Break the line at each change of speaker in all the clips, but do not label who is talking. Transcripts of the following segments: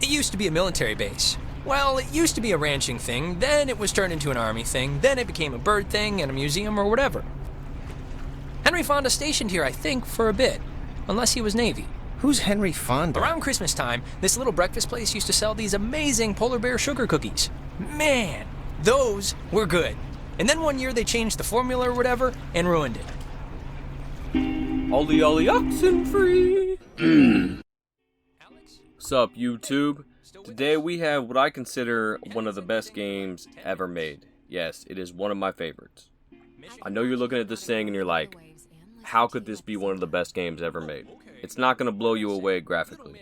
It used to be a military base. Well, it used to be a ranching thing, then it was turned into an army thing, then it became a bird thing and a museum or whatever. Henry Fonda stationed here, I think, for a bit, unless he was Navy.
Who's Henry Fonda?
Around Christmas time, this little breakfast place used to sell these amazing polar bear sugar cookies. Man, those were good. And then one year they changed the formula or whatever and ruined it.
Ollie Ollie Oxenfree! What's up, YouTube? Today we have what I consider one of the best games ever made. Yes, it is one of my favorites. I know you're looking at this thing and you're like, how could this be one of the best games ever made? It's not going to blow you away graphically,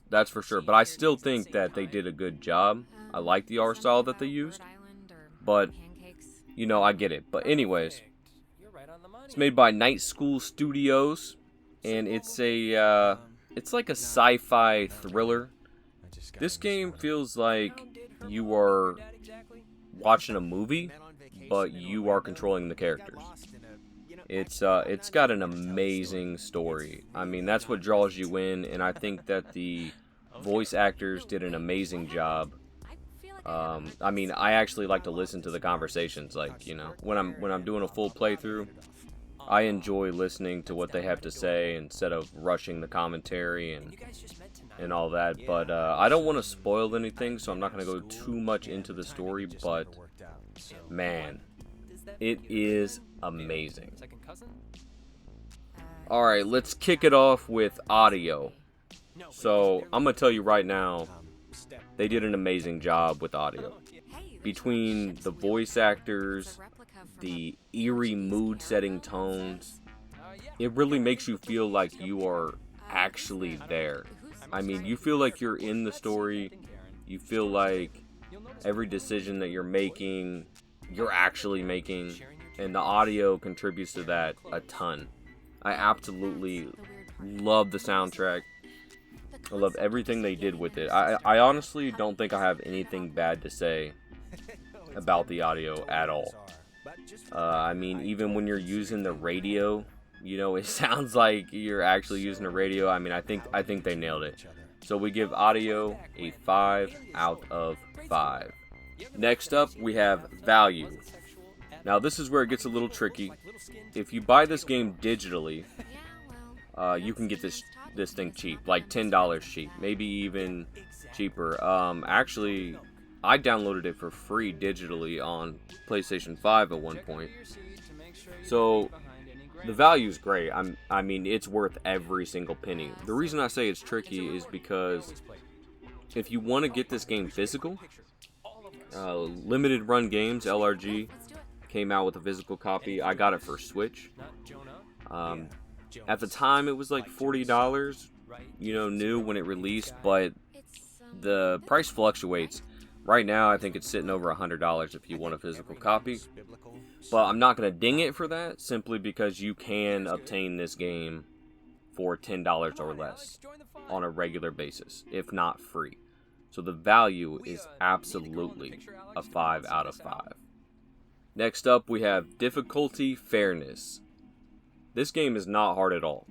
that's for sure. But I still think that they did a good job. I like the art style that they used. But, you know, I get it. But anyways, it's made by Night School Studios. And it's like a sci-fi thriller. This game feels like you are watching a movie, but you are controlling the characters. It's got an amazing story. I mean, that's what draws you in, and I think that the voice actors did an amazing job. I mean, I actually like to listen to the conversations, like, you know, when I'm doing a full playthrough, I enjoy listening to what they have to say instead of rushing the commentary and all that. But I don't want to spoil anything, so I'm not going to go too much into the story, but man, it is amazing. Alright, let's kick it off with audio. So, I'm going to tell you right now, they did an amazing job with audio. Between the voice actors, the eerie mood-setting tones, it really makes you feel like you are actually there. I mean, you feel like you're in the story, you feel like every decision that you're making, you're actually making, and the audio contributes to that a ton. I absolutely love the soundtrack. I love everything they did with it. I honestly don't think I have anything bad to say about the audio at all. I mean, even when you're using the radio, you know, it sounds like you're actually using a radio. I mean, I think they nailed it. So we give audio a 5 out of 5. Next up, we have value. Now, this is where it gets a little tricky. If you buy this game digitally, you can get this thing cheap, like $10 cheap, maybe even cheaper. Actually, I downloaded it for free digitally on PlayStation 5 at one point. So, the value is great. I mean, it's worth every single penny. The reason I say it's tricky is because if you want to get this game physical, Limited Run Games, LRG, came out with a physical copy. I got it for Switch. At the time, it was like $40, you know, new when it released, but the price fluctuates. Right now, I think it's sitting over $100 if you want a physical copy. But I'm not going to ding it for that, simply because you can obtain this game for $10 or less on a regular basis, if not free. So the value is absolutely a 5 out of 5. Next up, we have difficulty fairness. This game is not hard at all.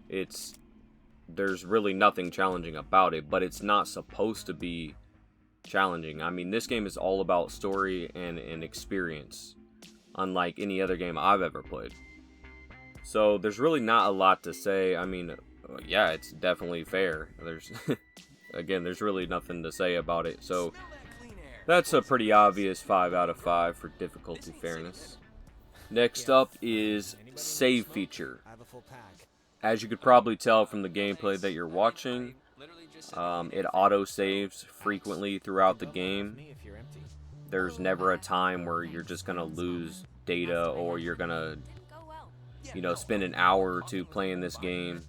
There's really nothing challenging about it, but it's not supposed to be challenging. I mean, this game is all about story and experience, unlike any other game I've ever played. So there's really not a lot to say. I mean, yeah, it's definitely fair. There's really nothing to say about it. So that's a pretty obvious 5 out of 5 for difficulty fairness. Next up is save feature. As you could probably tell from the gameplay that you're watching, it auto-saves frequently throughout the game. There's never a time where you're just going to lose data or you're going to, you know, spend an hour or two playing this game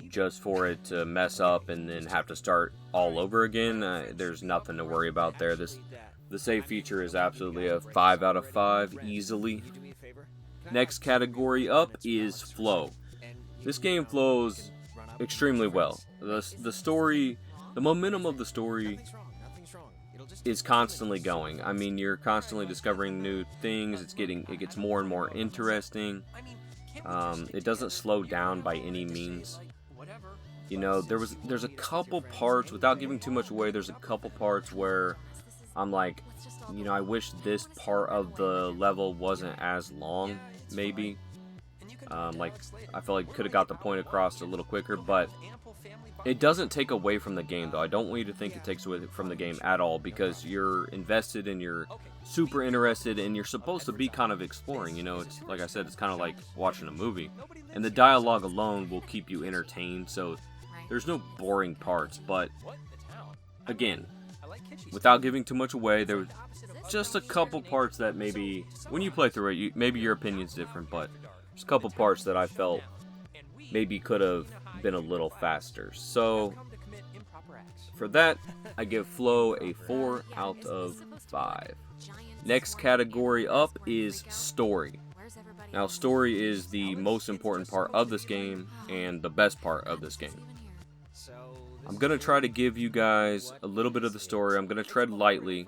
just for it to mess up and then have to start all over again. There's nothing to worry about there. The save feature is absolutely a 5 out of 5, easily. Next category up is flow. This game flows extremely well. The story, the momentum of the story is constantly going. I mean, you're constantly discovering new things. It gets more and more interesting. It doesn't slow down by any means. You know, there's a couple parts, without giving too much away, there's a couple parts where I'm like, you know, I wish this part of the level wasn't as long, maybe. Like, I feel like could have got the point across a little quicker, but it doesn't take away from the game, though. I don't want you to think it takes away from the game at all, because you're invested and you're super interested, and you're supposed to be kind of exploring. You know, it's like I said, it's kind of like watching a movie, and the dialogue alone will keep you entertained. So there's no boring parts, but again, without giving too much away, there was just a couple parts that maybe when you play through it, maybe your opinion's different, but there's a couple parts that I felt maybe could have been a little faster. So for that, I give Flow a 4 out of 5. Next category up is story. Now, story is the most important part of this game and the best part of this game. I'm going to try to give you guys a little bit of the story. I'm going to tread lightly.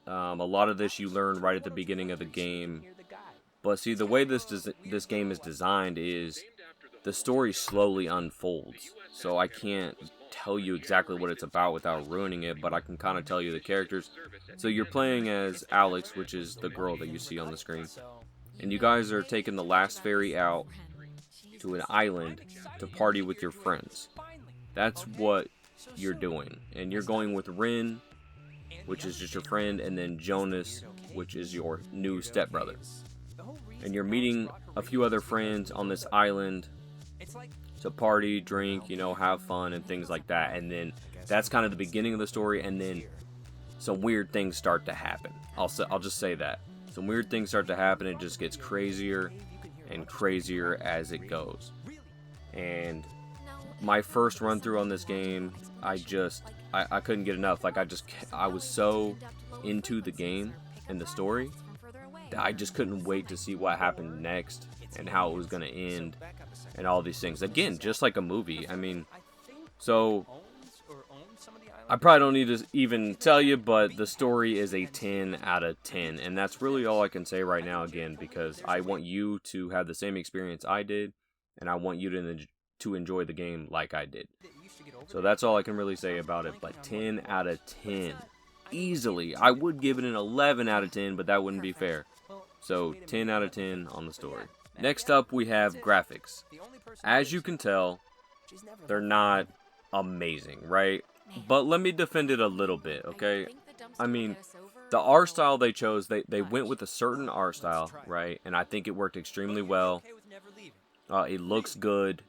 A lot of this you learn right at the beginning of the game. But see, the way this game is designed is the story slowly unfolds. So I can't tell you exactly what it's about without ruining it, but I can kind of tell you the characters. So you're playing as Alex, which is the girl that you see on the screen. And you guys are taking the last ferry out to an island to party with your friends. That's what you're doing. And you're going with Rin, which is just your friend, and then Jonas, which is your new stepbrother. And you're meeting a few other friends on this island to party, drink, you know, have fun and things like that. And then that's kind of the beginning of the story, and then some weird things start to happen. I'll just say that. Some weird things start to happen. It just gets crazier and crazier as it goes. And my first run through on this game, I couldn't get enough. Like, I was so into the game and the story that I just couldn't wait to see what happened next and how it was going to end and all these things. Again, just like a movie. I mean, so I probably don't need to even tell you, but the story is a 10 out of 10. And that's really all I can say right now, again, because I want you to have the same experience I did, and I want you to enjoy the game like I did. So that's all I can really say about it, but 10 out of 10. Easily. I would give it an 11 out of 10, but that wouldn't be fair. So 10 out of 10 on the story. Next up, we have graphics. As you can tell, they're not amazing, right? But let me defend it a little bit, okay? I mean, the art style they chose, they went with a certain art style, right? And I think it worked extremely well. It looks good.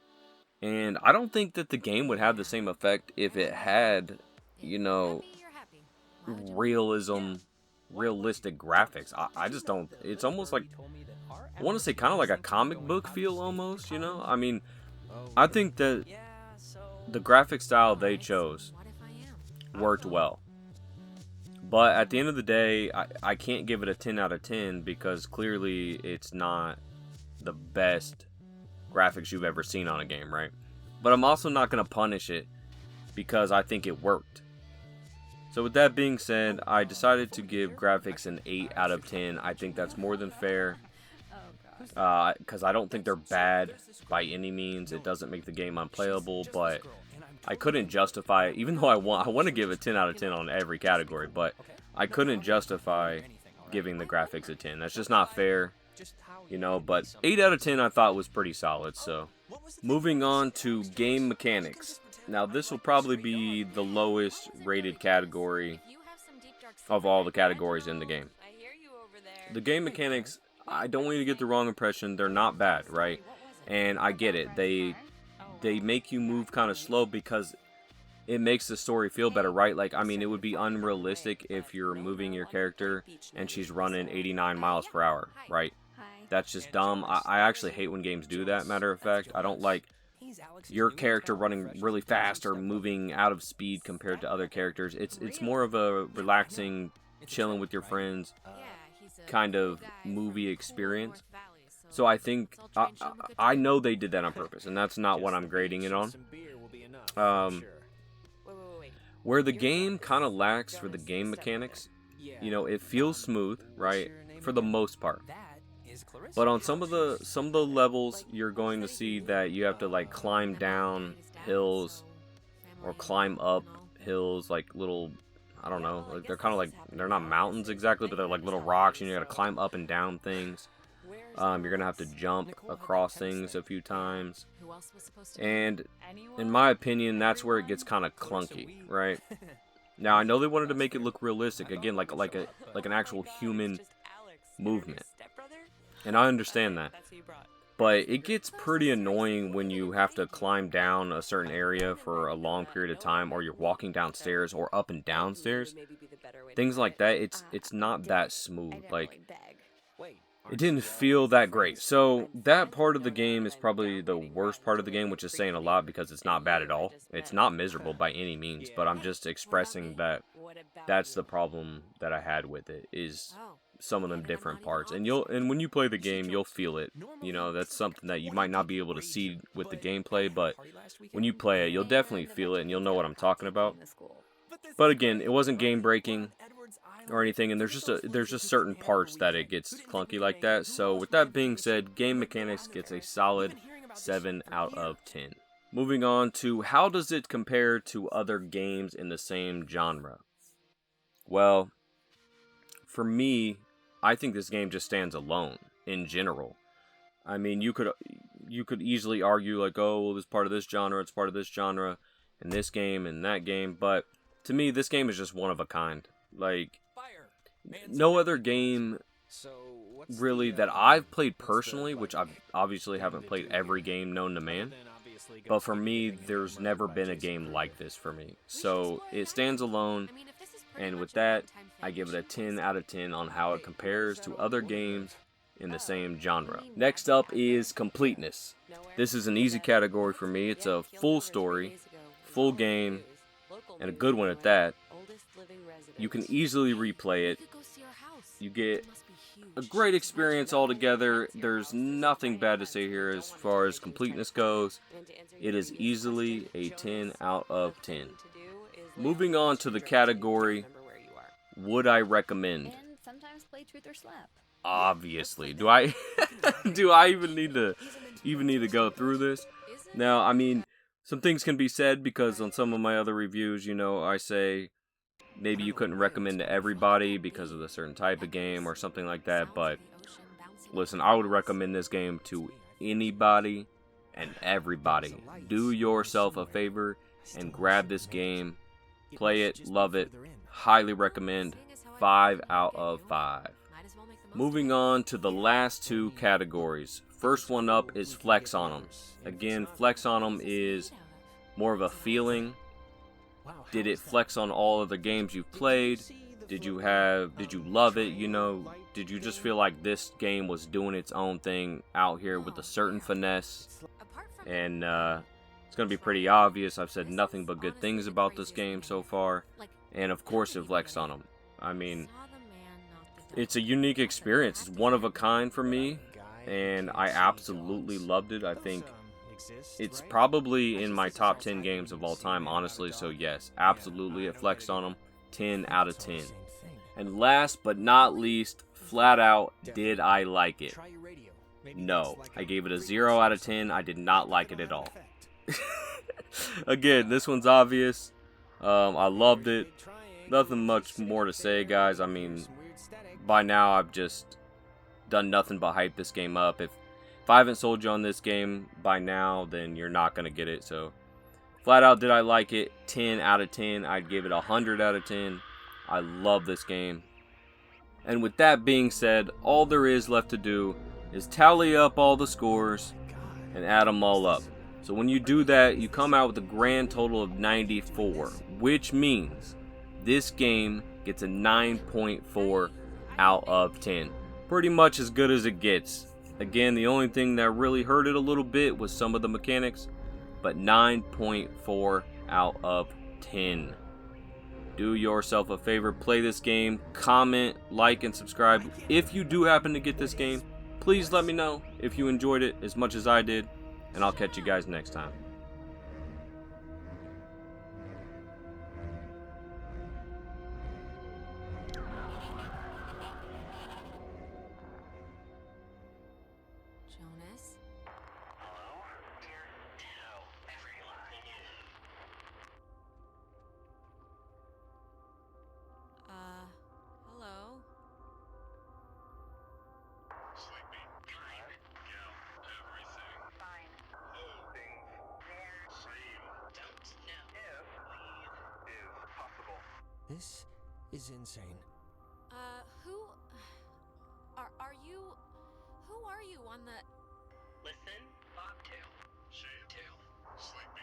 And I don't think that the game would have the same effect if it had, you know, realistic graphics. I just don't. It's almost like, I want to say kind of like a comic book feel almost, you know? I mean, I think that the graphic style they chose worked well. But at the end of the day, I can't give it a 10 out of 10 because clearly it's not the best graphics you've ever seen on a game, right? But I'm also not going to punish it because I think it worked. So with that being said, I decided to give graphics an 8 out of 10. I think that's more than fair. Because I don't think they're bad by any means. It doesn't make the game unplayable, but I couldn't justify it. Even though I want to give a 10 out of 10 on every category, but I couldn't justify giving the graphics a 10. That's just not fair, you know, but 8 out of 10 I thought was pretty solid. So moving on to game mechanics. Now this will probably be the lowest rated category of all the categories in the game. The game mechanics, I don't want you to get the wrong impression. They're not bad, right? And I get it. They make you move kind of slow because it makes the story feel better, right? Like, I mean, it would be unrealistic if you're moving your character and she's running 89 miles per hour, right? That's just dumb. I actually hate when games do that, matter of fact. I don't like your character running really fast or moving out of speed compared to other characters. It's more of a relaxing, chilling with your friends kind of movie experience. So I think I know they did that on purpose, and that's not what I'm grading it on. Where the game kind of lacks for the game mechanics, you know, it feels smooth, right? For the most part. But on some of the levels, you're going to see that you have to like climb down hills or climb up hills, like little, I don't know, like they're kind of like, they're not mountains exactly, but they're like little rocks, and you gotta climb up and down things. You're gonna have to jump across things a few times, and in my opinion, that's where it gets kind of clunky, right? Now I know they wanted to make it look realistic, again, like an actual human movement, and I understand that. But it gets pretty annoying when you have to climb down a certain area for a long period of time, or you're walking downstairs or up and downstairs. Things like that, it's not that smooth. Like, it didn't feel that great. So that part of the game is probably the worst part of the game, which is saying a lot because it's not bad at all. It's not miserable by any means, but I'm just expressing that that's the problem that I had with it, is some of them different parts. And when you play the game, you'll feel it. You know, that's something that you might not be able to see with the gameplay, but when you play it, you'll definitely feel it and you'll know what I'm talking about. But again, it wasn't game breaking or anything, and there's just certain parts that it gets clunky like that. So with that being said, game mechanics gets a solid 7 out of 10. Moving on to, how does it compare to other games in the same genre? Well, for me, I think this game just stands alone in general. I mean, you could easily argue like, oh, well, it's part of this genre, it's part of this genre, and this game and that game, but to me, this game is just one of a kind. Like, no other game really that I've played personally, which I obviously haven't played every game known to man, but for me, there's never been a game like this for me. So it stands alone, and with that, I give it a 10 out of 10 on how it compares to other games in the same genre. Next up is completeness. This is an easy category for me. It's a full story, full game, and a good one at that. You can easily replay it. You get a great experience altogether. There's nothing bad to say here as far as completeness goes. It is easily a 10 out of 10. Moving on to the category, would I recommend? Obviously. Do I even need to go through this? Now, I mean, some things can be said because on some of my other reviews, you know, I say maybe you couldn't recommend to everybody because of a certain type of game or something like that, but listen, I would recommend this game to anybody and everybody. Do yourself a favor and grab this game. Play it, love it, highly recommend, 5 out of 5. Moving on to the last two categories. First one up is Flex on 'em. Again, Flex on 'em is more of a feeling. Did it flex on all of the games you've played? Did you love it? You know, did you just feel like this game was doing its own thing out here with a certain finesse? And it's going to be pretty obvious. I've said nothing but good things about this game so far. And of course it flexed on them. I mean, it's a unique experience. It's one of a kind for me. And I absolutely loved it. I think it's probably in my top 10 games of all time, honestly. So yes, absolutely it flexed on them. 10 out of 10. And last but not least, flat out, did I like it? No. I gave it a 0 out of 10. I did not like it at all. Again, this one's obvious. I loved it. Nothing much more to say, guys. I mean, by now I've just done nothing but hype this game up. If I haven't sold you on this game by now, then you're not going to get it. So, flat out, did I like it? 10 out of 10. I'd give it 100 out of 10. I love this game. And with that being said, all there is left to do is tally up all the scores and add them all up. So when you do that, you come out with a grand total of 94, which means this game gets a 9.4 out of 10. Pretty much as good as it gets. Again, the only thing that really hurt it a little bit was some of the mechanics, but 9.4 out of 10. Do yourself a favor, play this game, comment, like, and subscribe. If you do happen to get this game, please let me know if you enjoyed it as much as I did, and I'll catch you guys next time.
This is insane.
Who... Are you... Who are you on the...
Listen, bobtail, shavetail, sleep